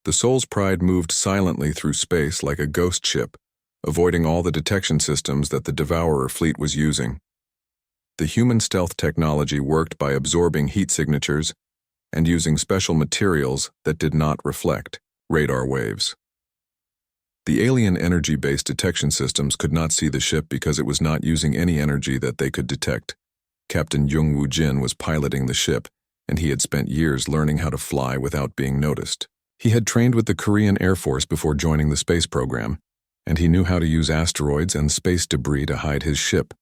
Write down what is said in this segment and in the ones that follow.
The Soul's Pride moved silently through space like a ghost ship, avoiding all the detection systems that the Devourer fleet was using. The human stealth technology worked by absorbing heat signatures and using special materials that did not reflect radar waves. The alien energy-based detection systems could not see the ship because it was not using any energy that they could detect. Captain Jung-Woo Jin was piloting the ship, and he had spent years learning how to fly without being noticed. He had trained with the Korean Air Force before joining the space program, and he knew how to use asteroids and space debris to hide his ship.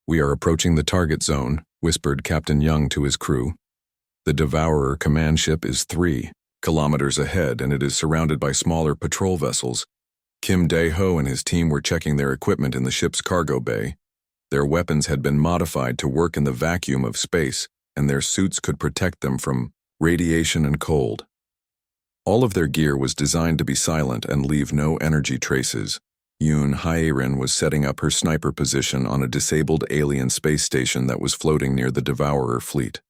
"We are approaching the target zone," whispered Captain Young to his crew. "The Devourer command ship is 3 kilometers ahead, and it is surrounded by smaller patrol vessels." Kim Dae-ho and his team were checking their equipment in the ship's cargo bay. Their weapons had been modified to work in the vacuum of space, and their suits could protect them from radiation and cold. All of their gear was designed to be silent and leave no energy traces. Yoon Hye-rin was setting up her sniper position on a disabled alien space station that was floating near the Devourer fleet.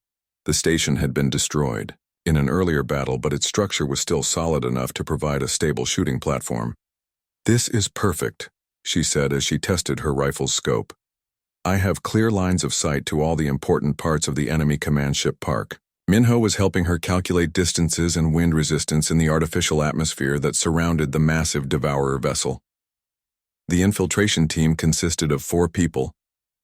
The station had been destroyed in an earlier battle, but its structure was still solid enough to provide a stable shooting platform. "This is perfect," she said as she tested her rifle's scope. "I have clear lines of sight to all the important parts of the enemy command ship park." Minho was helping her calculate distances and wind resistance in the artificial atmosphere that surrounded the massive Devourer vessel. The infiltration team consisted of 4 people.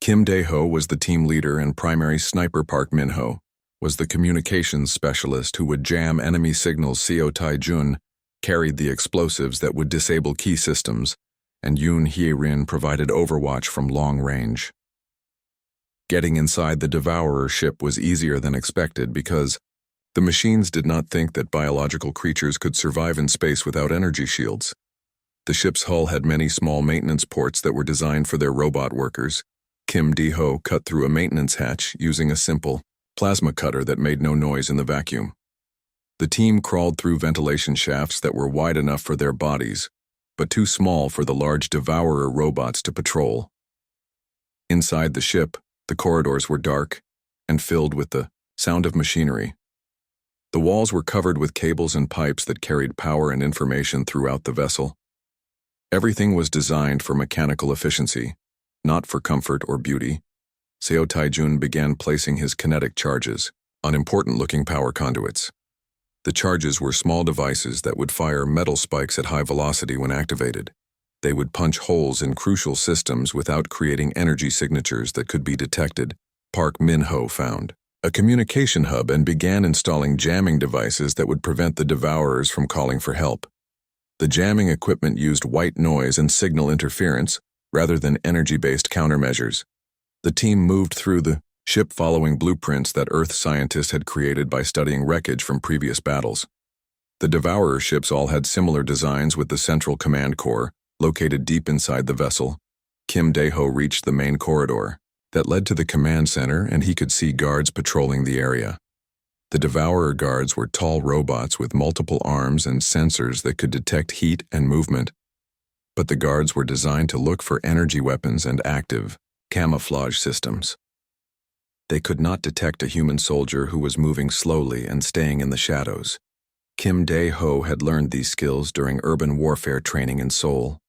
Kim Dae-ho was the team leader and primary sniper. Park Min-ho was the communications specialist who would jam enemy signals. Seo Tai-jun carried the explosives that would disable key systems, and Yoon Hye-rin provided overwatch from long range. Getting inside the Devourer ship was easier than expected because the machines did not think that biological creatures could survive in space without energy shields. The ship's hull had many small maintenance ports that were designed for their robot workers. Kim Dae-ho cut through a maintenance hatch using a simple plasma cutter that made no noise in the vacuum. The team crawled through ventilation shafts that were wide enough for their bodies, but too small for the large Devourer robots to patrol. Inside the ship, the corridors were dark and filled with the sound of machinery. The walls were covered with cables and pipes that carried power and information throughout the vessel. Everything was designed for mechanical efficiency, not for comfort or beauty. Seo Tai-jun began placing his kinetic charges on important-looking power conduits. The charges were small devices that would fire metal spikes at high velocity when activated. They would punch holes in crucial systems without creating energy signatures that could be detected. Park Min-ho found a communication hub and began installing jamming devices that would prevent the Devourers from calling for help. The jamming equipment used white noise and signal interference rather than energy-based countermeasures. The team moved through the ship following blueprints that Earth scientists had created by studying wreckage from previous battles. The Devourer ships all had similar designs, with the central command core located deep inside the vessel. Kim Dae-ho reached the main corridor that led to the command center, and he could see guards patrolling the area. The Devourer guards were tall robots with multiple arms and sensors that could detect heat and movement. But the guards were designed to look for energy weapons and active camouflage systems. They could not detect a human soldier who was moving slowly and staying in the shadows. Kim Dae-ho had learned these skills during urban warfare training in Seoul.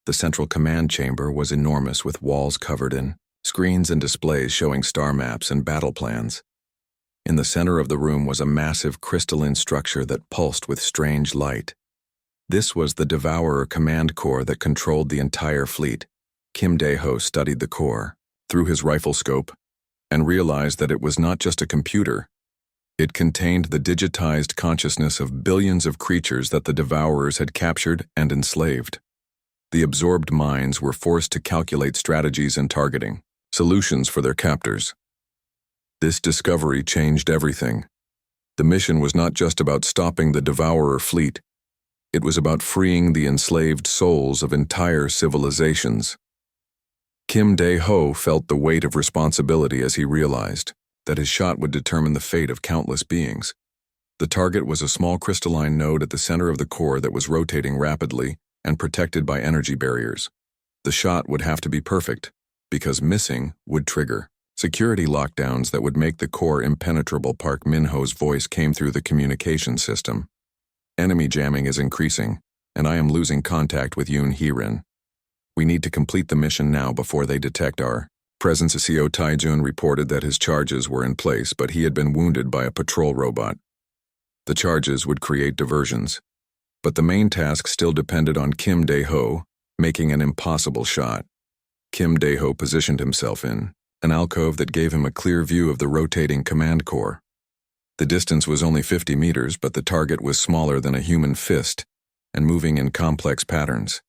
The central command chamber was enormous, with walls covered in screens and displays showing star maps and battle plans. In the center of the room was a massive crystalline structure that pulsed with strange light. This was the Devourer command core that controlled the entire fleet. Kim Dae-ho studied the core through his rifle scope and realized that it was not just a computer. It contained the digitized consciousness of billions of creatures that the Devourers had captured and enslaved. The absorbed minds were forced to calculate strategies and targeting solutions for their captors. This discovery changed everything. The mission was not just about stopping the Devourer fleet. It was about freeing the enslaved souls of entire civilizations. Kim Dae-ho felt the weight of responsibility as he realized that his shot would determine the fate of countless beings. The target was a small crystalline node at the center of the core that was rotating rapidly and protected by energy barriers. The shot would have to be perfect, because missing would trigger security lockdowns that would make the core impenetrable. Park Min-ho's voice came through the communication system. Enemy jamming is increasing, and I am losing contact with Yoon Hee-rin. We need to complete the mission now before they detect our presence. CO Taijun reported that his charges were in place, but he had been wounded by a patrol robot. The charges would create diversions, but the main task still depended on Kim Dae-ho making an impossible shot. Kim Dae-ho positioned himself in an alcove that gave him a clear view of the rotating command core. The distance was only 50 meters, but the target was smaller than a human fist and moving in complex patterns.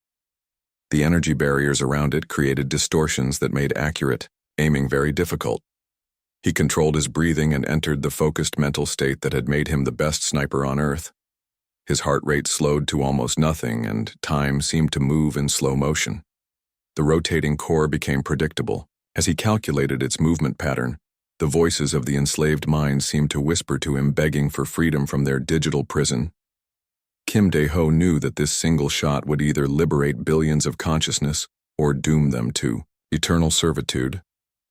The energy barriers around it created distortions that made accurate aiming very difficult. He controlled his breathing and entered the focused mental state that had made him the best sniper on Earth. His heart rate slowed to almost nothing, and time seemed to move in slow motion. The rotating core became predictable. As he calculated its movement pattern, the voices of the enslaved minds seemed to whisper to him, begging for freedom from their digital prison. Kim Dae-ho knew that this single shot would either liberate billions of consciousness or doom them to eternal servitude.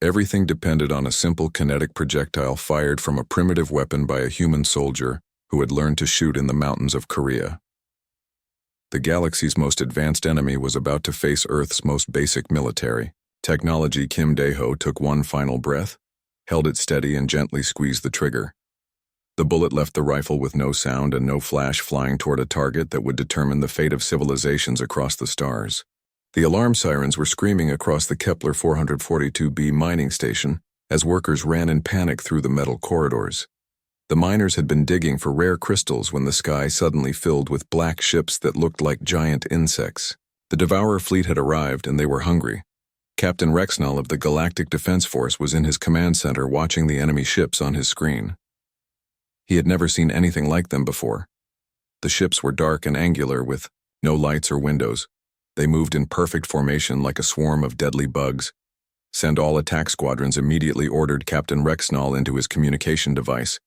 Everything depended on a simple kinetic projectile fired from a primitive weapon by a human soldier who had learned to shoot in the mountains of Korea. The galaxy's most advanced enemy was about to face Earth's most basic military technology. Kim Dae-ho took one final breath, held it steady, and gently squeezed the trigger. The bullet left the rifle with no sound and no flash, flying toward a target that would determine the fate of civilizations across the stars. The alarm sirens were screaming across the Kepler 442b mining station as workers ran in panic through the metal corridors. The miners had been digging for rare crystals when the sky suddenly filled with black ships that looked like giant insects. The Devourer fleet had arrived, and they were hungry. Captain Rexnall of the Galactic Defense Force was in his command center watching the enemy ships on his screen. He had never seen anything like them before. The ships were dark and angular with no lights or windows. They moved in perfect formation like a swarm of deadly bugs. "Send all attack squadrons," immediately ordered Captain Rexnall into his communication device.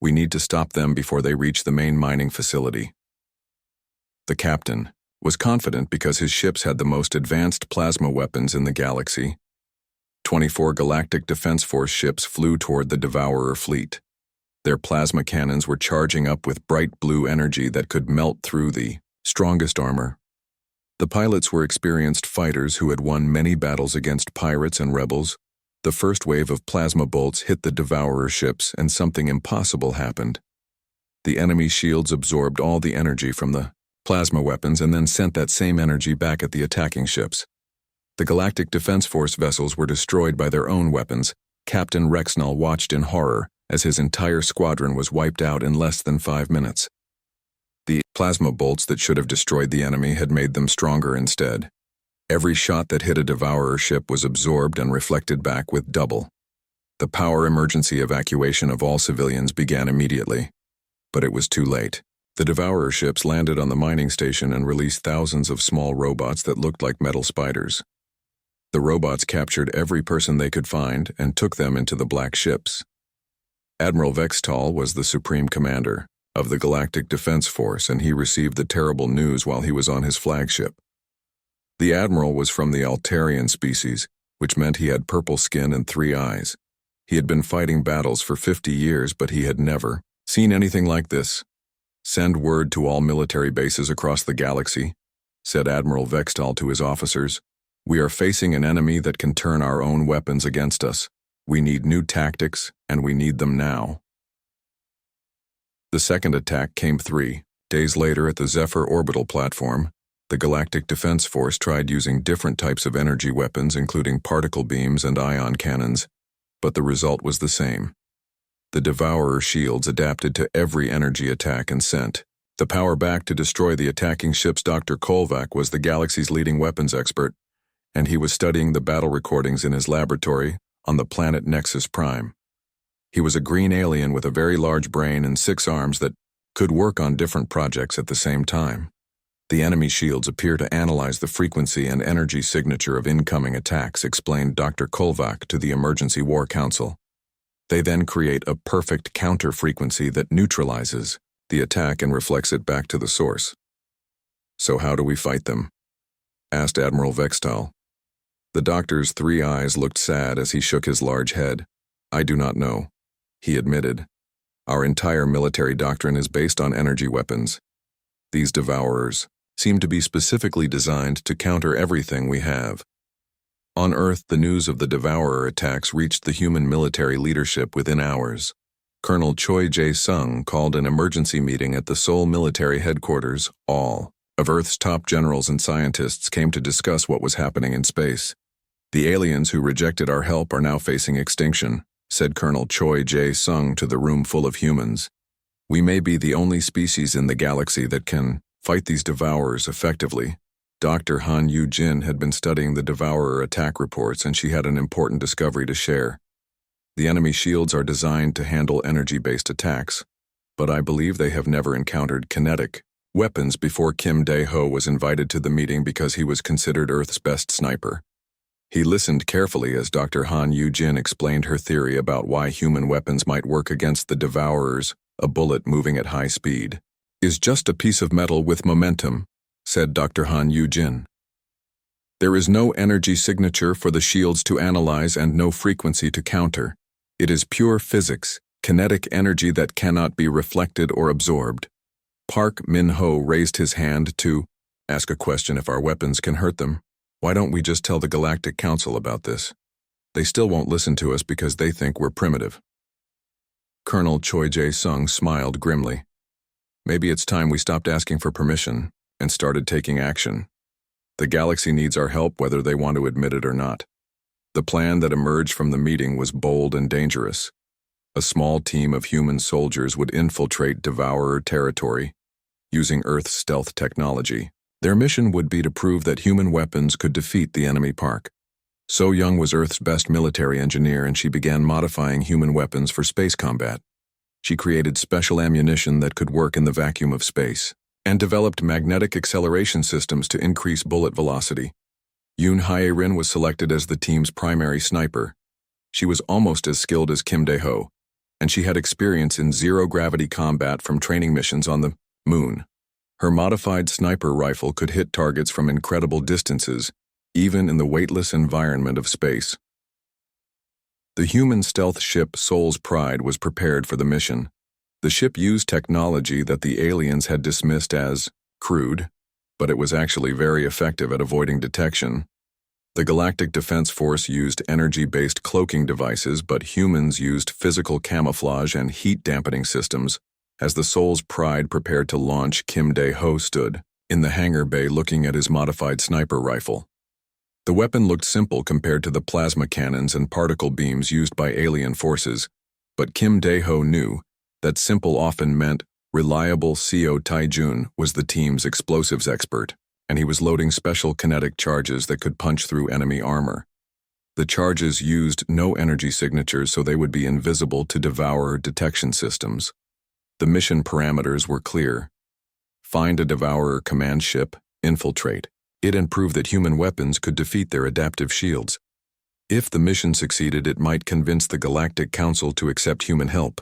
"We need to stop them before they reach the main mining facility." The captain was confident because his ships had the most advanced plasma weapons in the galaxy. 24 Galactic Defense Force ships flew toward the Devourer fleet. Their plasma cannons were charging up with bright blue energy that could melt through the strongest armor. The pilots were experienced fighters who had won many battles against pirates and rebels. The first wave of plasma bolts hit the Devourer ships, and something impossible happened. The enemy shields absorbed all the energy from the plasma weapons and then sent that same energy back at the attacking ships. The Galactic Defense Force vessels were destroyed by their own weapons. Captain Rexnall watched in horror as his entire squadron was wiped out in less than 5 minutes. The plasma bolts that should have destroyed the enemy had made them stronger instead. Every shot that hit a Devourer ship was absorbed and reflected back with double. The power emergency evacuation of all civilians began immediately. But it was too late. The Devourer ships landed on the mining station and released thousands of small robots that looked like metal spiders. The robots captured every person they could find and took them into the black ships. Admiral Vextal was the supreme commander of the Galactic Defense Force, and he received the terrible news while he was on his flagship. The admiral was from the Altarian species, which meant he had purple skin and 3 eyes. He had been fighting battles for 50 years, but he had never seen anything like this. "Send word to all military bases across the galaxy," said Admiral Vextal to his officers. "We are facing an enemy that can turn our own weapons against us. We need new tactics, and we need them now." The second attack came 3 days later at the Zephyr orbital platform. The Galactic Defense Force tried using different types of energy weapons, including particle beams and ion cannons, but the result was the same. The Devourer shields adapted to every energy attack and sent the power back to destroy the attacking ships. Dr. Kolvak was the galaxy's leading weapons expert, and he was studying the battle recordings in his laboratory on the planet Nexus Prime. He was a green alien with a very large brain and 6 arms that could work on different projects at the same time. "The enemy shields appear to analyze the frequency and energy signature of incoming attacks," explained Dr. Kolvak to the Emergency War Council. "They then create a perfect counter frequency that neutralizes the attack and reflects it back to the source." "So how do we fight them?" asked Admiral Vextal. The doctor's 3 eyes looked sad as he shook his large head. "I do not know," he admitted. "Our entire military doctrine is based on energy weapons. These devourers seem to be specifically designed to counter everything we have. On Earth, the news of the devourer attacks reached the human military leadership within hours. Colonel Choi Jae-sung called an emergency meeting at the Seoul military headquarters. All of Earth's top generals and scientists came to discuss what was happening in space. "The aliens who rejected our help are now facing extinction," said Colonel Choi Jae-sung to the room full of humans. "We may be the only species in the galaxy that can fight these devourers effectively." Dr. Han Yu-jin had been studying the devourer attack reports, and she had an important discovery to share. "The enemy shields are designed to handle energy-based attacks, but I believe they have never encountered kinetic weapons before." Kim Dae-ho was invited to the meeting because he was considered Earth's best sniper. He listened carefully as Dr. Han Yu-jin explained her theory about why human weapons might work against the devourers. "A bullet moving at high speed is just a piece of metal with momentum," said Dr. Han Yu-jin. "There is no energy signature for the shields to analyze and no frequency to counter. It is pure physics, kinetic energy that cannot be reflected or absorbed." Park Min-ho raised his hand to ask a question. "If our weapons can hurt them, why don't we just tell the Galactic Council about this? They still won't listen to us because they think we're primitive." Colonel Choi Jae-sung smiled grimly. "Maybe it's time we stopped asking for permission and started taking action. The galaxy needs our help whether they want to admit it or not." The plan that emerged from the meeting was bold and dangerous. A small team of human soldiers would infiltrate devourer territory using Earth's stealth technology. Their mission would be to prove that human weapons could defeat the enemy Park. So Young was Earth's best military engineer, and she began modifying human weapons for space combat. She created special ammunition that could work in the vacuum of space, and developed magnetic acceleration systems to increase bullet velocity. Yoon Hye-rin was selected as the team's primary sniper. She was almost as skilled as Kim Dae-ho, and she had experience in zero-gravity combat from training missions on the moon. Her modified sniper rifle could hit targets from incredible distances, even in the weightless environment of space. The human stealth ship Seoul's Pride was prepared for the mission. The ship used technology that the aliens had dismissed as crude, but it was actually very effective at avoiding detection. The Galactic Defense Force used energy-based cloaking devices, but humans used physical camouflage and heat-dampening systems. As the Seoul's Pride prepared to launch, Kim Dae-ho stood in the hangar bay looking at his modified sniper rifle. The weapon looked simple compared to the plasma cannons and particle beams used by alien forces, but Kim Dae-ho knew that simple often meant reliable. Seo Tae-jun was the team's explosives expert, and he was loading special kinetic charges that could punch through enemy armor. The charges used no energy signatures, so they would be invisible to devourer detection systems. The mission parameters were clear. Find a devourer command ship, infiltrate it, and prove that human weapons could defeat their adaptive shields. If the mission succeeded, it might convince the Galactic Council to accept human help.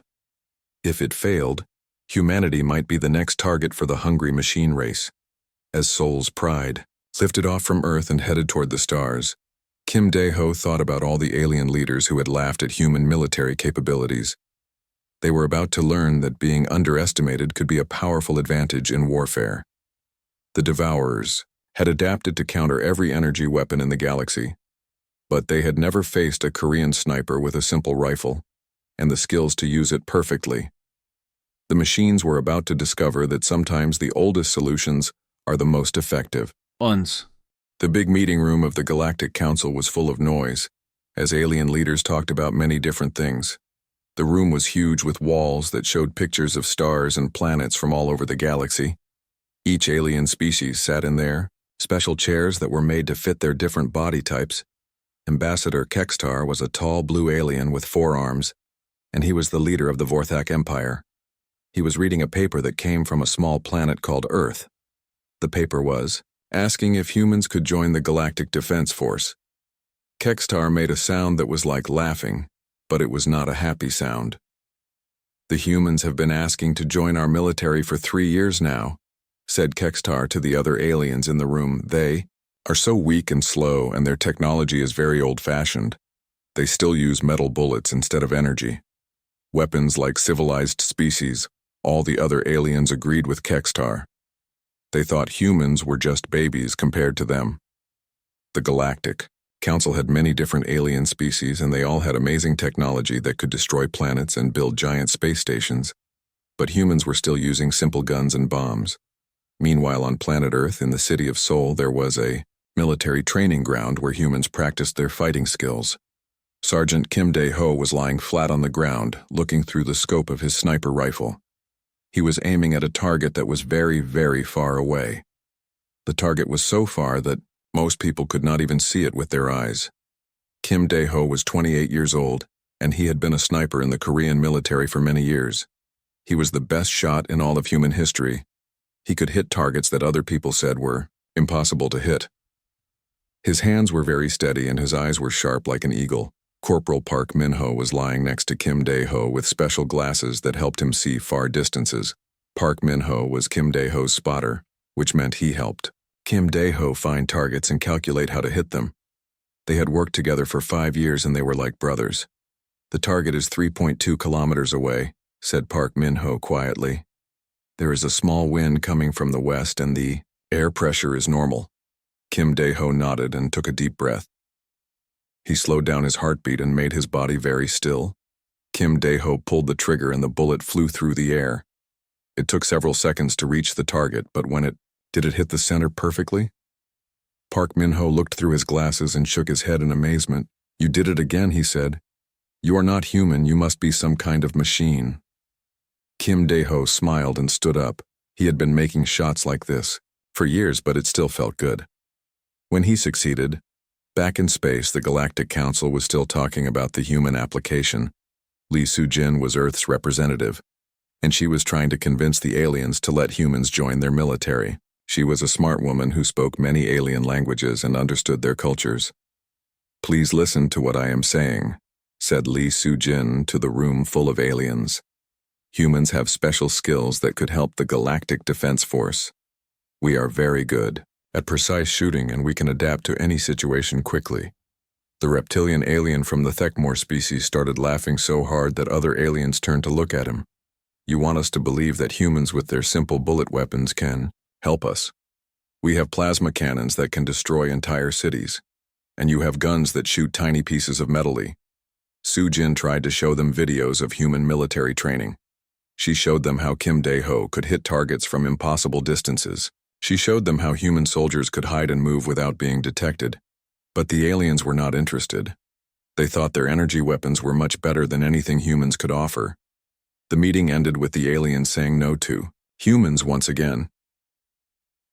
If it failed, humanity might be the next target for the hungry machine race. As Seoul's Pride lifted off from Earth and headed toward the stars, Kim Dae-ho thought about all the alien leaders who had laughed at human military capabilities. They were about to learn that being underestimated could be a powerful advantage in warfare. The Devourers had adapted to counter every energy weapon in the galaxy, but they had never faced a Korean sniper with a simple rifle and the skills to use it perfectly. The machines were about to discover that sometimes the oldest solutions are the most effective. The big meeting room of the Galactic Council was full of noise, as alien leaders talked about many different things. The room was huge, with walls that showed pictures of stars and planets from all over the galaxy. Each alien species sat in there, special chairs that were made to fit their different body types. Ambassador Kextar was a tall blue alien with 4 arms, and he was the leader of the Vorthak Empire. He was reading a paper that came from a small planet called Earth. The paper was asking if humans could join the Galactic Defense Force. Kextar made a sound that was like laughing, but it was not a happy sound. "The humans have been asking to join our military for 3 years now," said Kextar to the other aliens in the room. "They are so weak and slow, and their technology is very old-fashioned. They still use metal bullets instead of energy. Weapons like civilized species." All the other aliens agreed with Kextar. They thought humans were just babies compared to them. The Galactic Council had many different alien species, and they all had amazing technology that could destroy planets and build giant space stations, but humans were still using simple guns and bombs. Meanwhile, on planet Earth, in the city of Seoul, there was a military training ground where humans practiced their fighting skills. Sergeant Kim Dae-ho was lying flat on the ground, looking through the scope of his sniper rifle. He was aiming at a target that was very, very far away. The target was so far that most people could not even see it with their eyes. Kim Dae-ho was 28 years old, and he had been a sniper in the Korean military for many years. He was the best shot in all of human history. He could hit targets that other people said were impossible to hit. His hands were very steady and his eyes were sharp like an eagle. Corporal Park Min-ho was lying next to Kim Dae-ho with special glasses that helped him see far distances. Park Min-ho was Kim Dae-ho's spotter, which meant he helped Kim Dae-ho find targets and calculate how to hit them. They had worked together for 5 years and they were like brothers. "The target is 3.2 kilometers away," said Park Min-ho quietly. "There is a small wind coming from the west and the air pressure is normal." Kim Dae-ho nodded and took a deep breath. He slowed down his heartbeat and made his body very still. Kim Dae-ho pulled the trigger and the bullet flew through the air. It took several seconds to reach the target, but did it hit the center perfectly? Park Min-ho looked through his glasses and shook his head in amazement. "You did it again," he said. "You are not human, you must be some kind of machine." Kim Dae-ho smiled and stood up. He had been making shots like this for years, but it still felt good. When he succeeded, back in space, the Galactic Council was still talking about the human application. Lee Soo-jin was Earth's representative, and she was trying to convince the aliens to let humans join their military. She was a smart woman who spoke many alien languages and understood their cultures. "Please listen to what I am saying," said Lee Soo-jin to the room full of aliens. "Humans have special skills that could help the Galactic Defense Force. We are very good at precise shooting and we can adapt to any situation quickly." The reptilian alien from the Thekmor species started laughing so hard that other aliens turned to look at him. "You want us to believe that humans with their simple bullet weapons can help us? We have plasma cannons that can destroy entire cities, and you have guns that shoot tiny pieces of metal. Soo-jin tried to show them videos of human military training. She showed them how Kim Dae-ho could hit targets from impossible distances. She showed them how human soldiers could hide and move without being detected. But the aliens were not interested. They thought their energy weapons were much better than anything humans could offer. The meeting ended with the aliens saying no to humans once again.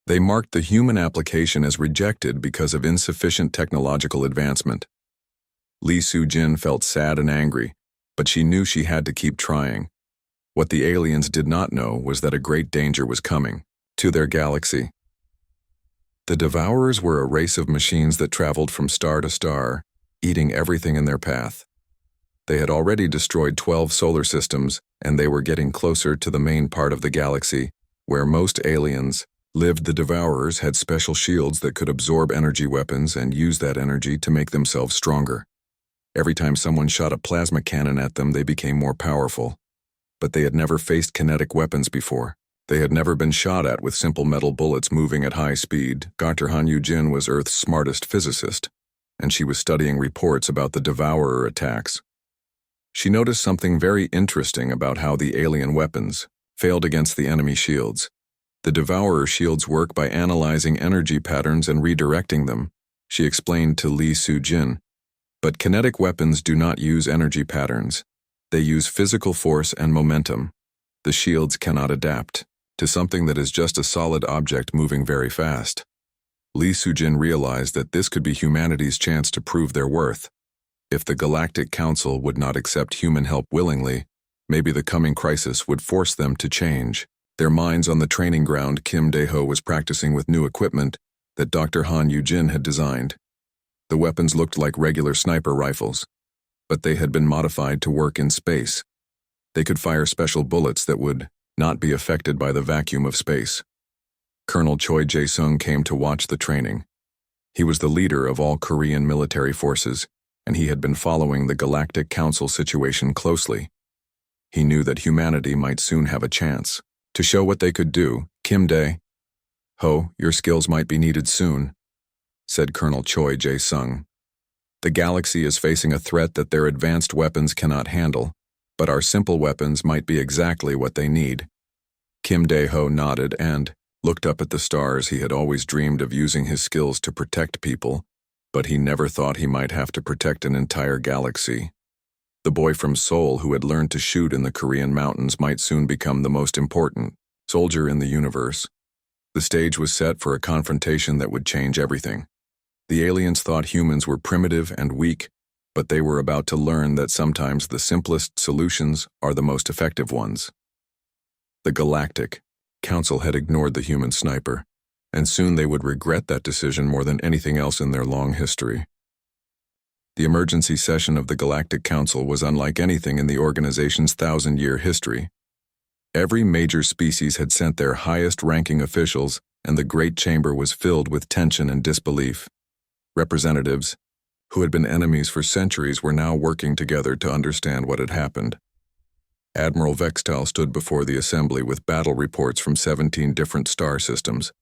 They marked the human application as rejected because of insufficient technological advancement. Lee Soo-jin felt sad and angry, but she knew she had to keep trying. What the aliens did not know was that a great danger was coming to their galaxy. The Devourers were a race of machines that traveled from star to star, eating everything in their path. They had already destroyed 12 solar systems, and they were getting closer to the main part of the galaxy, where most aliens lived. The Devourers had special shields that could absorb energy weapons and use that energy to make themselves stronger. Every time someone shot a plasma cannon at them, they became more powerful. But they had never faced kinetic weapons before. They had never been shot at with simple metal bullets moving at high speed. Dr. Han Yu-jin was Earth's smartest physicist, and she was studying reports about the Devourer attacks. She noticed something very interesting about how the alien weapons failed against the enemy shields. The Devourer shields work by analyzing energy patterns and redirecting them, she explained to Lee Soo-jin. But kinetic weapons do not use energy patterns. They use physical force and momentum. The shields cannot adapt to something that is just a solid object moving very fast. Lee Soo-jin realized that this could be humanity's chance to prove their worth. If the Galactic Council would not accept human help willingly, maybe the coming crisis would force them to change. Their minds on the training ground, Kim Dae-ho was practicing with new equipment that Dr. Han Yu-jin had designed. The weapons looked like regular sniper rifles, but they had been modified to work in space. They could fire special bullets that would not be affected by the vacuum of space. Colonel Choi Jae-sung came to watch the training. He was the leader of all Korean military forces, and he had been following the Galactic Council situation closely. He knew that humanity might soon have a chance to show what they could do. Kim Dae-ho "Ho, your skills might be needed soon," said Colonel Choi Jae-sung. "The galaxy is facing a threat that their advanced weapons cannot handle, but our simple weapons might be exactly what they need." Kim Dae-ho nodded and looked up at the stars. He had always dreamed of using his skills to protect people, but he never thought he might have to protect an entire galaxy. The boy from Seoul who had learned to shoot in the Korean mountains might soon become the most important soldier in the universe. The stage was set for a confrontation that would change everything. The aliens thought humans were primitive and weak, but they were about to learn that sometimes the simplest solutions are the most effective ones. The Galactic Council had ignored the human sniper, and soon they would regret that decision more than anything else in their long history. The emergency session of the Galactic Council was unlike anything in the organization's 1,000-year history. Every major species had sent their highest-ranking officials, and the Great Chamber was filled with tension and disbelief. Representatives, who had been enemies for centuries, were now working together to understand what had happened. Admiral Vextal stood before the assembly with battle reports from 17 different star systems.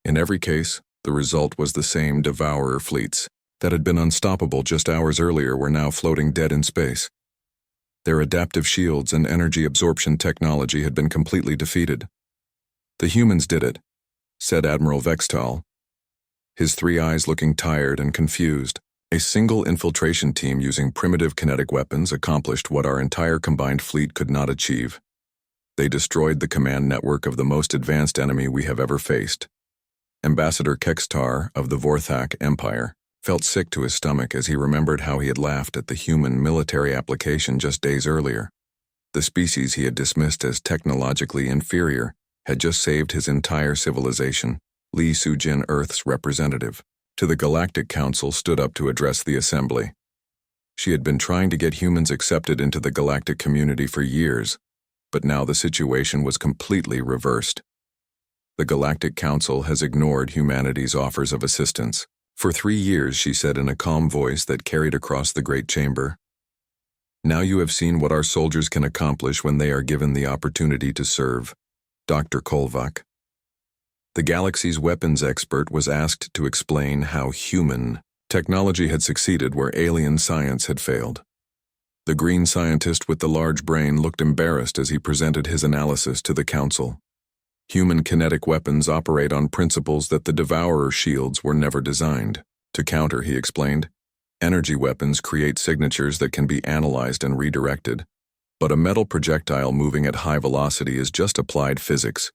In every case, the result was the same: Devourer fleets that had been unstoppable just hours earlier were now floating dead in space. Their adaptive shields and energy absorption technology had been completely defeated. "The humans did it," said Admiral Vextal, his three eyes looking tired and confused. "A single infiltration team using primitive kinetic weapons accomplished what our entire combined fleet could not achieve. They destroyed the command network of the most advanced enemy we have ever faced." Ambassador Kekstar of the Vorthak Empire felt sick to his stomach as he remembered how he had laughed at the human military application just days earlier. The species he had dismissed as technologically inferior had just saved his entire civilization. Lee Soo-jin, Earth's representative to the Galactic Council, stood up to address the assembly. She had been trying to get humans accepted into the galactic community for years, but now the situation was completely reversed. "The Galactic Council has ignored humanity's offers of assistance for 3 years," she said in a calm voice that carried across the Great Chamber. "Now you have seen what our soldiers can accomplish when they are given the opportunity to serve." Dr. Kolvak, the galaxy's weapons expert, was asked to explain how human technology had succeeded where alien science had failed. The green scientist with the large brain looked embarrassed as he presented his analysis to the council. "Human kinetic weapons operate on principles that the Devourer shields were never designed to counter," he explained. "Energy weapons create signatures that can be analyzed and redirected, but a metal projectile moving at high velocity is just applied physics."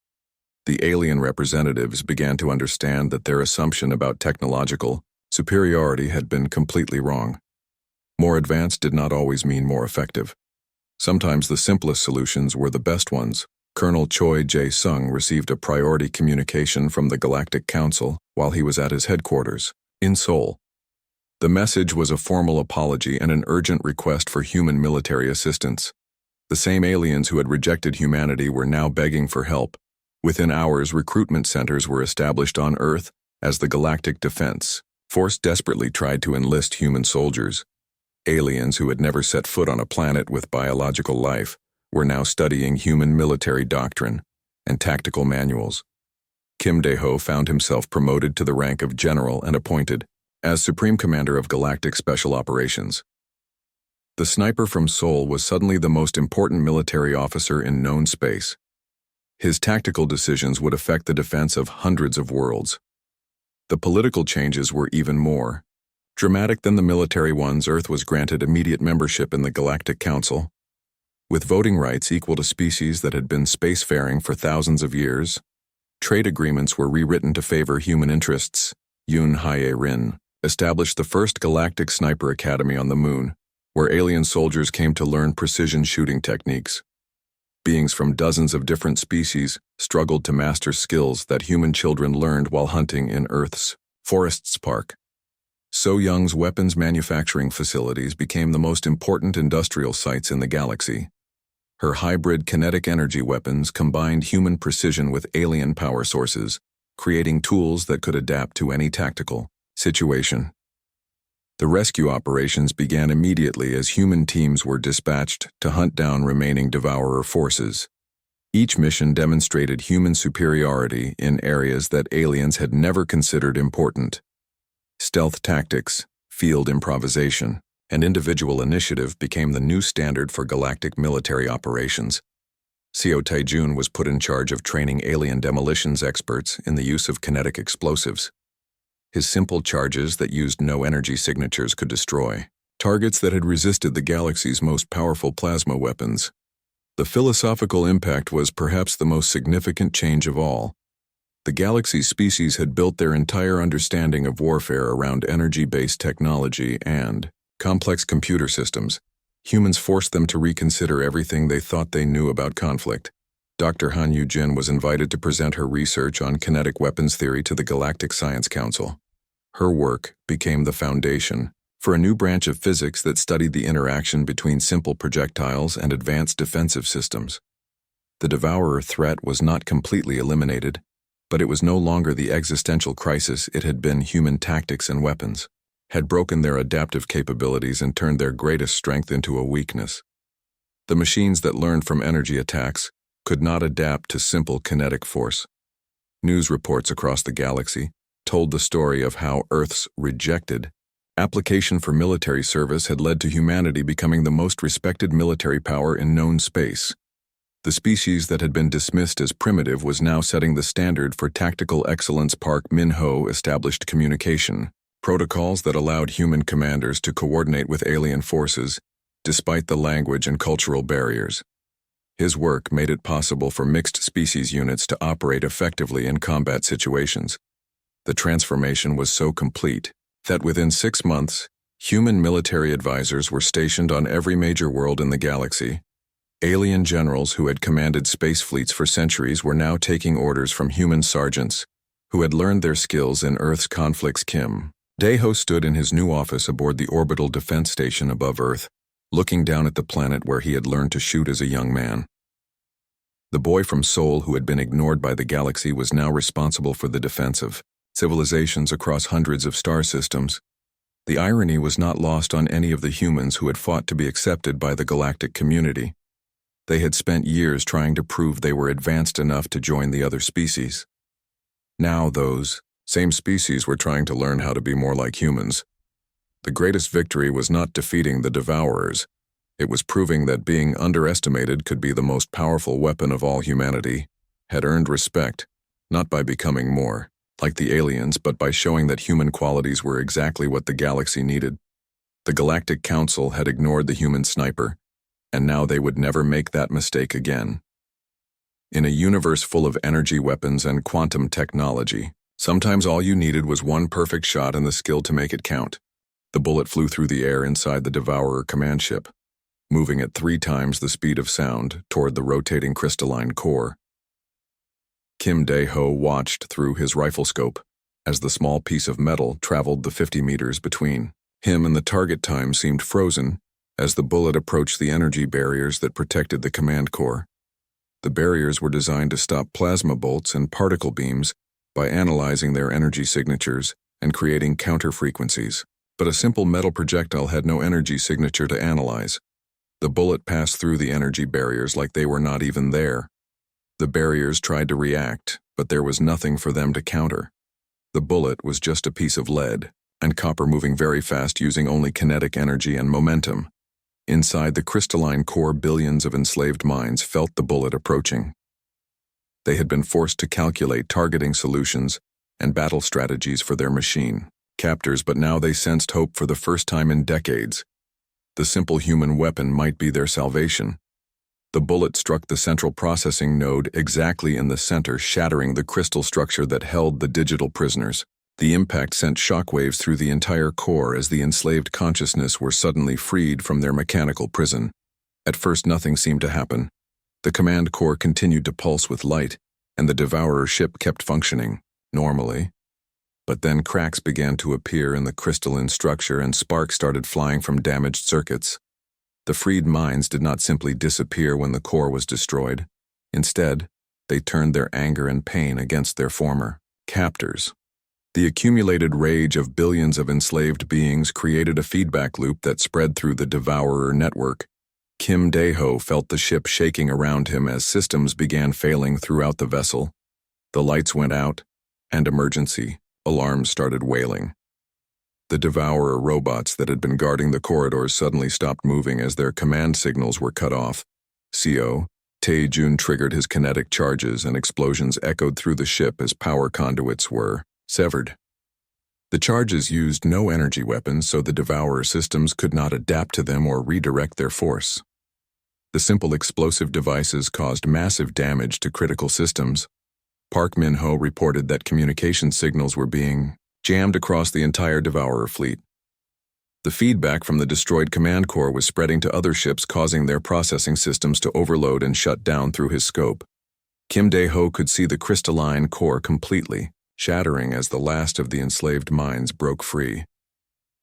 The alien representatives began to understand that their assumption about technological superiority had been completely wrong. More advanced did not always mean more effective. Sometimes the simplest solutions were the best ones. Colonel Choi Jae-sung received a priority communication from the Galactic Council while he was at his headquarters in Seoul. The message was a formal apology and an urgent request for human military assistance. The same aliens who had rejected humanity were now begging for help. Within hours, recruitment centers were established on Earth as the Galactic Defense Force desperately tried to enlist human soldiers. Aliens who had never set foot on a planet with biological life were now studying human military doctrine and tactical manuals. Kim Dae-ho found himself promoted to the rank of general and appointed as Supreme Commander of Galactic Special Operations. The sniper from Seoul was suddenly the most important military officer in known space. His tactical decisions would affect the defense of hundreds of worlds. The political changes were even more dramatic than the military ones. Earth was granted immediate membership in the Galactic Council, with voting rights equal to species that had been spacefaring for thousands of years. Trade agreements were rewritten to favor human interests. Yoon Hye-rin established the first Galactic Sniper Academy on the Moon, where alien soldiers came to learn precision shooting techniques. Beings from dozens of different species struggled to master skills that human children learned while hunting in Earth's Forests Park. So-Young's weapons manufacturing facilities became the most important industrial sites in the galaxy. Her hybrid kinetic energy weapons combined human precision with alien power sources, creating tools that could adapt to any tactical situation. The rescue operations began immediately as human teams were dispatched to hunt down remaining Devourer forces. Each mission demonstrated human superiority in areas that aliens had never considered important. Stealth tactics, field improvisation, and individual initiative became the new standard for galactic military operations. Seo Taijun was put in charge of training alien demolitions experts in the use of kinetic explosives. His simple charges that used no energy signatures could destroy targets that had resisted the galaxy's most powerful plasma weapons. The philosophical impact was perhaps the most significant change of all. The galaxy's species had built their entire understanding of warfare around energy-based technology and complex computer systems. Humans forced them to reconsider everything they thought they knew about conflict. Dr. Han Yu-jin was invited to present her research on kinetic weapons theory to the Galactic Science Council. Her work became the foundation for a new branch of physics that studied the interaction between simple projectiles and advanced defensive systems. The Devourer threat was not completely eliminated, but it was no longer the existential crisis it had been. Human tactics and weapons had broken their adaptive capabilities and turned their greatest strength into a weakness. The machines that learned from energy attacks could not adapt to simple kinetic force. News reports across the galaxy told the story of how Earth's rejected application for military service had led to humanity becoming the most respected military power in known space. The species that had been dismissed as primitive was now setting the standard for tactical excellence. Park Min-ho established communication protocols that allowed human commanders to coordinate with alien forces, despite the language and cultural barriers. His work made it possible for mixed species units to operate effectively in combat situations. The transformation was so complete that within 6 months, human military advisors were stationed on every major world in the galaxy. Alien generals who had commanded space fleets for centuries were now taking orders from human sergeants who had learned their skills in Earth's conflicts. Kim Dae-ho stood in his new office aboard the orbital defense station above Earth, looking down at the planet where he had learned to shoot as a young man. The boy from Seoul who had been ignored by the galaxy was now responsible for the defense of civilizations across hundreds of star systems. The irony was not lost on any of the humans who had fought to be accepted by the galactic community. They had spent years trying to prove they were advanced enough to join the other species. Now those same species were trying to learn how to be more like humans. The greatest victory was not defeating the Devourers. It was proving that being underestimated could be the most powerful weapon of all. Humanity had earned respect, not by becoming more like the aliens, but by showing that human qualities were exactly what the galaxy needed. The Galactic Council had ignored the human sniper, and now they would never make that mistake again. In a universe full of energy weapons and quantum technology, sometimes all you needed was one perfect shot and the skill to make it count. The bullet flew through the air inside the Devourer command ship, moving at 3 times the speed of sound toward the rotating crystalline core. Kim Dae-ho watched through his rifle scope as the small piece of metal traveled the 50 meters between him and the target. Time seemed frozen as the bullet approached the energy barriers that protected the command core. The barriers were designed to stop plasma bolts and particle beams by analyzing their energy signatures and creating counter frequencies. But a simple metal projectile had no energy signature to analyze. The bullet passed through the energy barriers like they were not even there. The barriers tried to react, but there was nothing for them to counter. The bullet was just a piece of lead and copper moving very fast using only kinetic energy and momentum. Inside the crystalline core, billions of enslaved minds felt the bullet approaching. They had been forced to calculate targeting solutions and battle strategies for their machine captors, but now they sensed hope for the first time in decades. The simple human weapon might be their salvation. The bullet struck the central processing node exactly in the center, shattering the crystal structure that held the digital prisoners. The impact sent shockwaves through the entire core as the enslaved consciousness were suddenly freed from their mechanical prison. At first, nothing seemed to happen. The command core continued to pulse with light, and the Devourer ship kept functioning normally. But then cracks began to appear in the crystalline structure and sparks started flying from damaged circuits. The freed minds did not simply disappear when the core was destroyed. Instead, they turned their anger and pain against their former captors. The accumulated rage of billions of enslaved beings created a feedback loop that spread through the Devourer network. Kim Dae-ho felt the ship shaking around him as systems began failing throughout the vessel. The lights went out, and emergency alarms started wailing. The Devourer robots that had been guarding the corridors suddenly stopped moving as their command signals were cut off. CO. Tae-jun triggered his kinetic charges and explosions echoed through the ship as power conduits were severed. The charges used no energy weapons, so the Devourer systems could not adapt to them or redirect their force. The simple explosive devices caused massive damage to critical systems. Park Min-ho reported that communication signals were being jammed across the entire Devourer fleet. The feedback from the destroyed command core was spreading to other ships, causing their processing systems to overload and shut down through his scope. Kim Dae-ho could see the crystalline core completely shattering as the last of the enslaved minds broke free.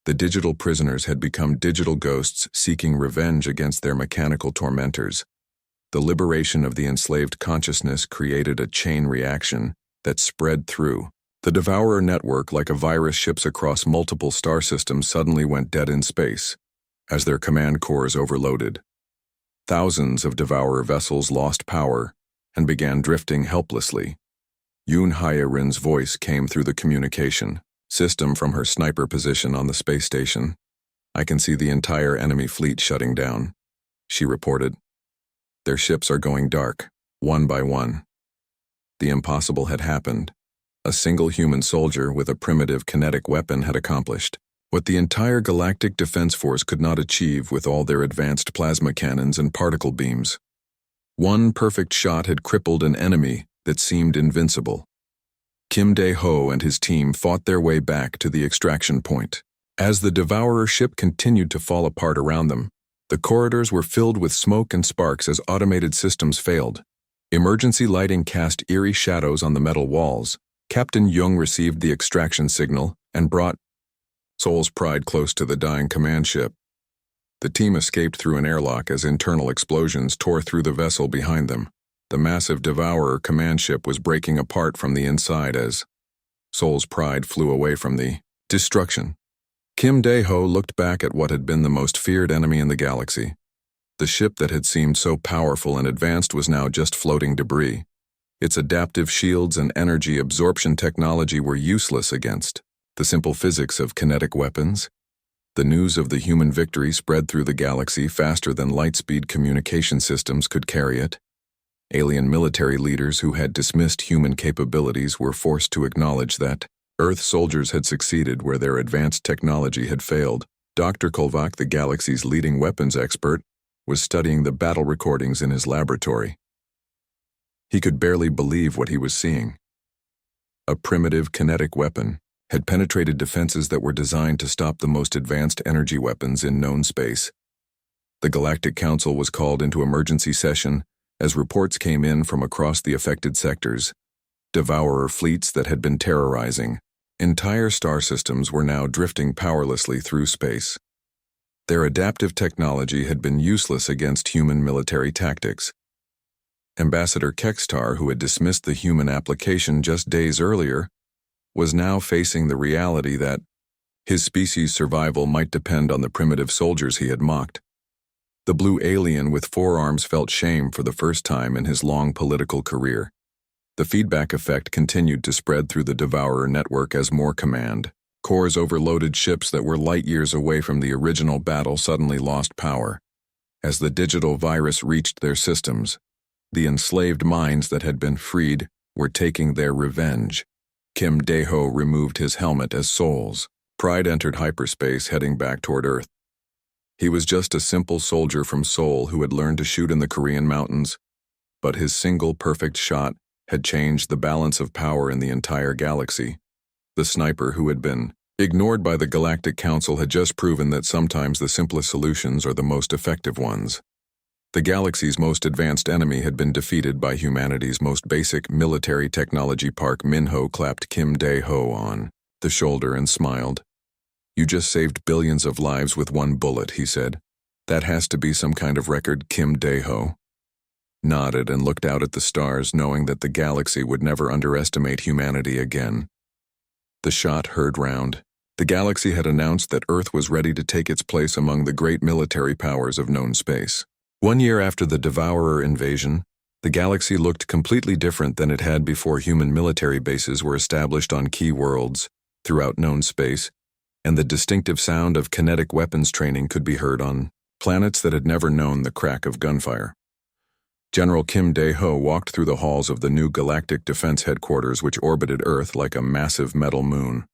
The digital prisoners had become digital ghosts seeking revenge against their mechanical tormentors. The liberation of the enslaved consciousness created a chain reaction that spread through. The Devourer network, like a virus, ships across multiple star systems suddenly went dead in space as their command cores overloaded. Thousands of Devourer vessels lost power and began drifting helplessly. Yoon Hye-rin's voice came through the communication system from her sniper position on the space station. "I can see the entire enemy fleet shutting down," she reported. "Their ships are going dark, one by one." The impossible had happened. A single human soldier with a primitive kinetic weapon had accomplished what the entire Galactic Defense Force could not achieve with all their advanced plasma cannons and particle beams. One perfect shot had crippled an enemy that seemed invincible. Kim Dae-ho and his team fought their way back to the extraction point. As the Devourer ship continued to fall apart around them, the corridors were filled with smoke and sparks as automated systems failed. Emergency lighting cast eerie shadows on the metal walls. Captain Jung received the extraction signal and brought Seoul's Pride close to the dying command ship. The team escaped through an airlock as internal explosions tore through the vessel behind them. The massive Devourer command ship was breaking apart from the inside as Seoul's Pride flew away from the destruction. Kim Dae-ho looked back at what had been the most feared enemy in the galaxy. The ship that had seemed so powerful and advanced was now just floating debris. Its adaptive shields and energy absorption technology were useless against the simple physics of kinetic weapons. The news of the human victory spread through the galaxy faster than light-speed communication systems could carry it. Alien military leaders who had dismissed human capabilities were forced to acknowledge that Earth soldiers had succeeded where their advanced technology had failed. Dr. Kolvak, the galaxy's leading weapons expert, was studying the battle recordings in his laboratory. He could barely believe what he was seeing. A primitive kinetic weapon had penetrated defenses that were designed to stop the most advanced energy weapons in known space. The Galactic Council was called into emergency session as reports came in from across the affected sectors. Devourer fleets that had been terrorizing entire star systems were now drifting powerlessly through space. Their adaptive technology had been useless against human military tactics. Ambassador Kekstar, who had dismissed the human application just days earlier, was now facing the reality that his species' survival might depend on the primitive soldiers he had mocked. The blue alien with 4 arms felt shame for the first time in his long political career. The feedback effect continued to spread through the Devourer network as more command cores overloaded ships that were light years away from the original battle suddenly lost power. As the digital virus reached their systems, the enslaved minds that had been freed were taking their revenge. Kim Dae-ho removed his helmet as Seoul's Pride entered hyperspace heading back toward Earth. He was just a simple soldier from Seoul who had learned to shoot in the Korean mountains, but his single perfect shot had changed the balance of power in the entire galaxy. The sniper who had been ignored by the Galactic Council had just proven that sometimes the simplest solutions are the most effective ones. The galaxy's most advanced enemy had been defeated by humanity's most basic military technology. Park Min-ho clapped Kim Dae-ho on the shoulder and smiled. "You just saved billions of lives with one bullet," he said. "That has to be some kind of record." Kim Dae-ho nodded and looked out at the stars, knowing that the galaxy would never underestimate humanity again. The shot heard round. The galaxy had announced that Earth was ready to take its place among the great military powers of known space. 1 year after the Devourer invasion, the galaxy looked completely different than it had before human military bases were established on key worlds throughout known space, and the distinctive sound of kinetic weapons training could be heard on planets that had never known the crack of gunfire. General Kim Dae-ho walked through the halls of the new Galactic Defense Headquarters, which orbited Earth like a massive metal moon.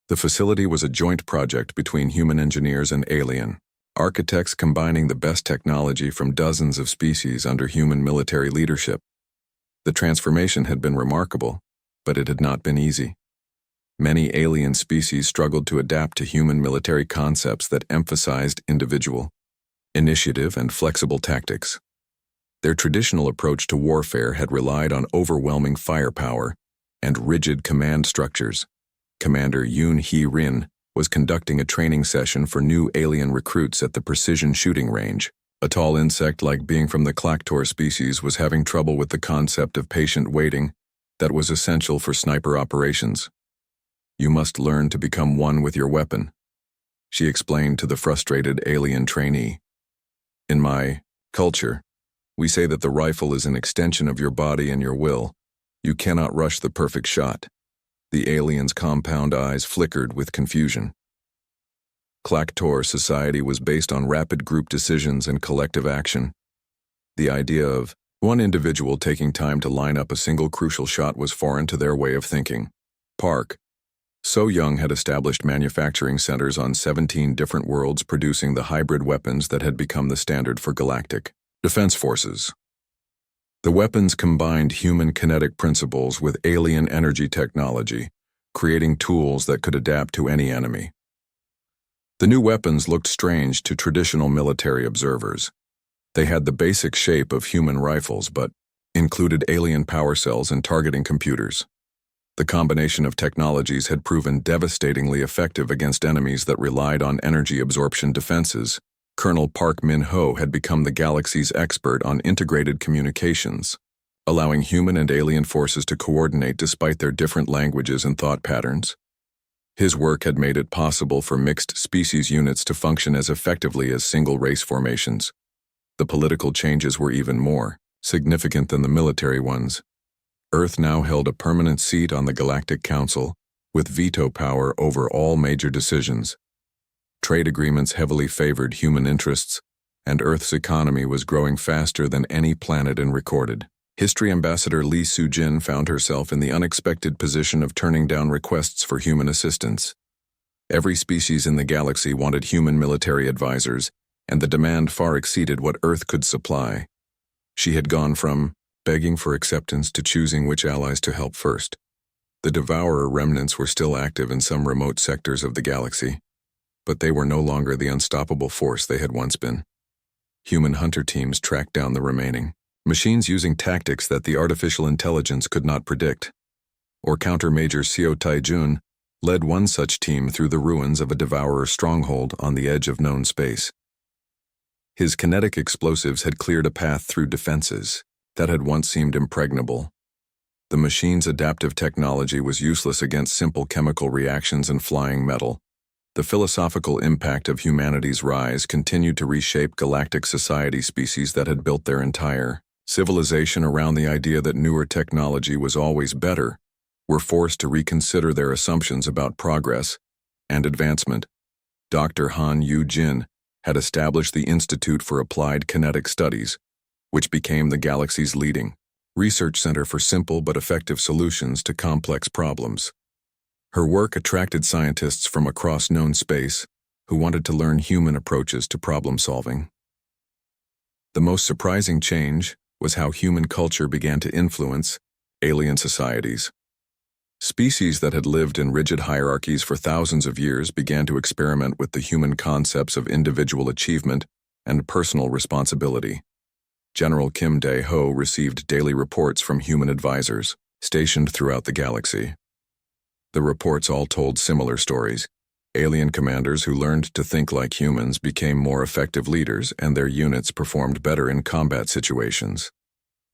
The facility was a joint project between human engineers and alien architects, combining the best technology from dozens of species under human military leadership. The transformation had been remarkable, but it had not been easy. Many alien species struggled to adapt to human military concepts that emphasized individual initiative and flexible tactics. Their traditional approach to warfare had relied on overwhelming firepower and rigid command structures. Commander Yoon Hee-rin was conducting a training session for new alien recruits at the precision shooting range. A tall insect-like being from the Clactor species was having trouble with the concept of patient waiting that was essential for sniper operations. "You must learn to become one with your weapon," she explained to the frustrated alien trainee. "In my culture, we say that the rifle is an extension of your body and your will. You cannot rush the perfect shot." The alien's compound eyes flickered with confusion. Clactor society was based on rapid group decisions and collective action. The idea of one individual taking time to line up a single crucial shot was foreign to their way of thinking. Park So-Young had established manufacturing centers on 17 different worlds, producing the hybrid weapons that had become the standard for Galactic Defense Forces. The weapons combined human kinetic principles with alien energy technology, creating tools that could adapt to any enemy. The new weapons looked strange to traditional military observers. They had the basic shape of human rifles, but included alien power cells and targeting computers. The combination of technologies had proven devastatingly effective against enemies that relied on energy absorption defenses. Colonel Park Min-ho had become the galaxy's expert on integrated communications, allowing human and alien forces to coordinate despite their different languages and thought patterns. His work had made it possible for mixed species units to function as effectively as single race formations. The political changes were even more significant than the military ones. Earth now held a permanent seat on the Galactic Council, with veto power over all major decisions. Trade agreements heavily favored human interests, and Earth's economy was growing faster than any planet in recorded history. Ambassador Lee Soo-jin found herself in the unexpected position of turning down requests for human assistance. Every species in the galaxy wanted human military advisors, and the demand far exceeded what Earth could supply. She had gone from begging for acceptance to choosing which allies to help first. The Devourer remnants were still active in some remote sectors of the galaxy, but they were no longer the unstoppable force they had once been. Human hunter teams tracked down the remaining machines using tactics that the artificial intelligence could not predict. Or Countermajor Seo Tae-jun led one such team through the ruins of a Devourer stronghold on the edge of known space. His kinetic explosives had cleared a path through defenses that had once seemed impregnable. The machine's adaptive technology was useless against simple chemical reactions and flying metal. The philosophical impact of humanity's rise continued to reshape galactic society. Species that had built their entire civilization around the idea that newer technology was always better were forced to reconsider their assumptions about progress and advancement. Dr. Han Yu-jin had established the Institute for Applied Kinetic Studies, which became the galaxy's leading research center for simple but effective solutions to complex problems. Her work attracted scientists from across known space who wanted to learn human approaches to problem solving. The most surprising change was how human culture began to influence alien societies. Species that had lived in rigid hierarchies for thousands of years began to experiment with the human concepts of individual achievement and personal responsibility. General Kim Dae-ho received daily reports from human advisors stationed throughout the galaxy. The reports all told similar stories. Alien commanders who learned to think like humans became more effective leaders, and their units performed better in combat situations.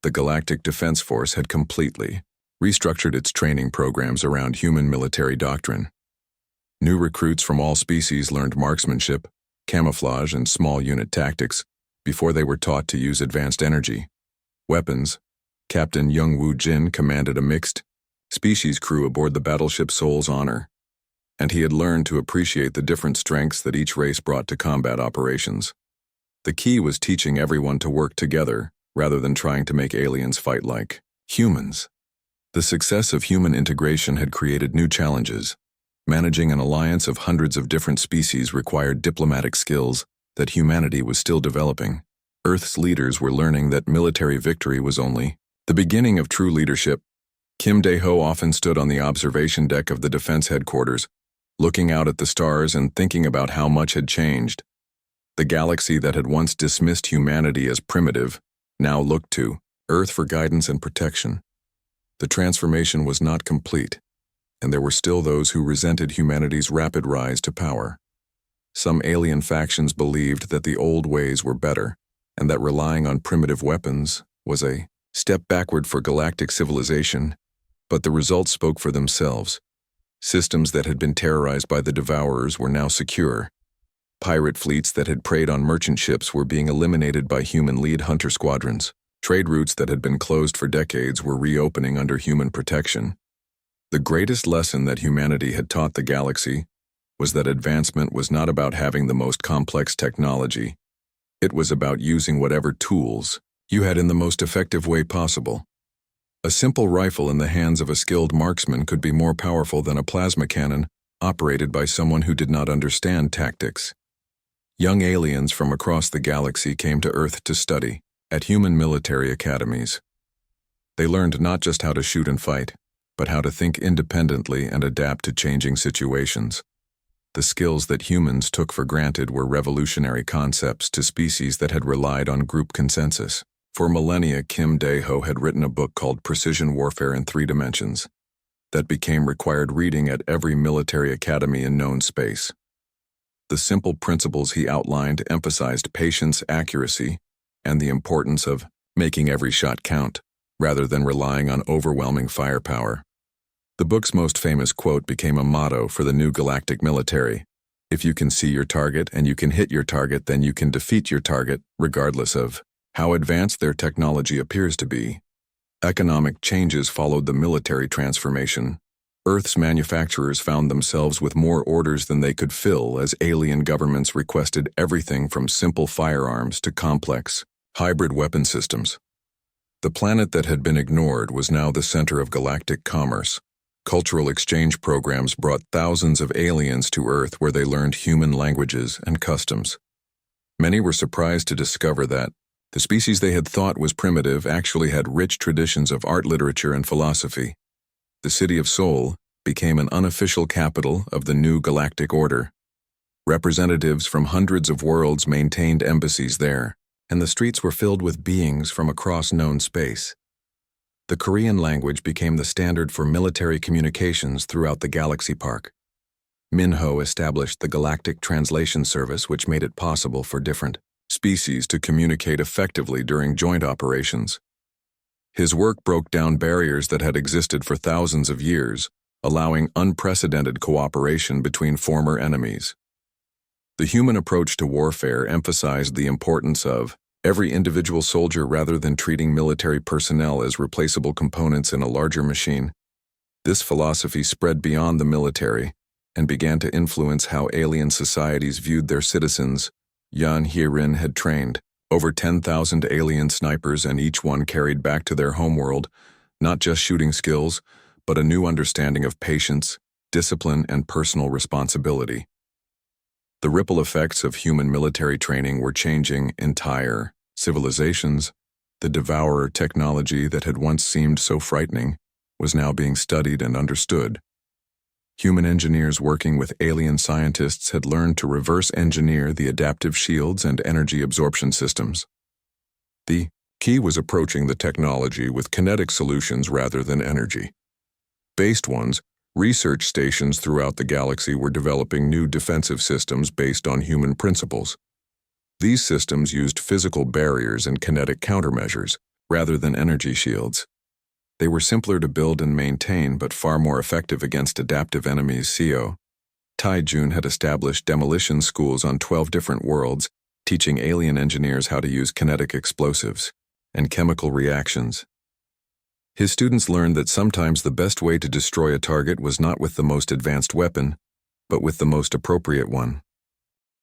The Galactic Defense Force had completely restructured its training programs around human military doctrine. New recruits from all species learned marksmanship, camouflage, and small unit tactics, before they were taught to use advanced energy weapons. Captain Young-Woo Jin commanded a mixed species crew aboard the battleship Seoul's Honor, and he had learned to appreciate the different strengths that each race brought to combat operations. The key was teaching everyone to work together rather than trying to make aliens fight like humans. The success of human integration had created new challenges. Managing an alliance of hundreds of different species required diplomatic skills that humanity was still developing. Earth's leaders were learning that military victory was only the beginning of true leadership. Kim Dae-ho often stood on the observation deck of the defense headquarters, looking out at the stars and thinking about how much had changed. The galaxy that had once dismissed humanity as primitive now looked to Earth for guidance and protection. The transformation was not complete, and there were still those who resented humanity's rapid rise to power. Some alien factions believed that the old ways were better, and that relying on primitive weapons was a step backward for galactic civilization, but the results spoke for themselves. Systems that had been terrorized by the Devourers were now secure. Pirate fleets that had preyed on merchant ships were being eliminated by human lead hunter squadrons. Trade routes that had been closed for decades were reopening under human protection. The greatest lesson that humanity had taught the galaxy was that advancement was not about having the most complex technology. It was about using whatever tools you had in the most effective way possible. A simple rifle in the hands of a skilled marksman could be more powerful than a plasma cannon operated by someone who did not understand tactics. Young aliens from across the galaxy came to Earth to study at human military academies. They learned not just how to shoot and fight, but how to think independently and adapt to changing situations. The skills that humans took for granted were revolutionary concepts to species that had relied on group consensus. For millennia, Kim Dae-ho had written a book called Precision Warfare in 3 Dimensions that became required reading at every military academy in known space. The simple principles he outlined emphasized patience, accuracy, and the importance of making every shot count, rather than relying on overwhelming firepower. The book's most famous quote became a motto for the new galactic military. If you can see your target and you can hit your target, then you can defeat your target, regardless of how advanced their technology appears to be. Economic changes followed the military transformation. Earth's manufacturers found themselves with more orders than they could fill as alien governments requested everything from simple firearms to complex, hybrid weapon systems. The planet that had been ignored was now the center of galactic commerce. Cultural exchange programs brought thousands of aliens to Earth where they learned human languages and customs. Many were surprised to discover that the species they had thought was primitive actually had rich traditions of art, literature, and philosophy. The city of Seoul became an unofficial capital of the new galactic order. Representatives from hundreds of worlds maintained embassies there, and the streets were filled with beings from across known space. The Korean language became the standard for military communications throughout the Galaxy Park. Minho established the Galactic Translation Service, which made it possible for different species to communicate effectively during joint operations. His work broke down barriers that had existed for thousands of years, allowing unprecedented cooperation between former enemies. The human approach to warfare emphasized the importance of every individual soldier rather than treating military personnel as replaceable components in a larger machine. This philosophy spread beyond the military and began to influence how alien societies viewed their citizens. Yan Hye-rin had trained over 10,000 alien snipers, and each one carried back to their homeworld not just shooting skills, but a new understanding of patience, discipline, and personal responsibility. The ripple effects of human military training were changing entire civilizations. The devourer technology that had once seemed so frightening was now being studied and understood. Human engineers working with alien scientists had learned to reverse engineer the adaptive shields and energy absorption systems. The key was approaching the technology with kinetic solutions rather than energy-based ones. Research stations throughout the galaxy were developing new defensive systems based on human principles. These systems used physical barriers and kinetic countermeasures rather than energy shields. They were simpler to build and maintain, but far more effective against adaptive enemies. Co. Taijun had established demolition schools on 12 different worlds, teaching alien engineers how to use kinetic explosives and chemical reactions. His students learned that sometimes the best way to destroy a target was not with the most advanced weapon, but with the most appropriate one.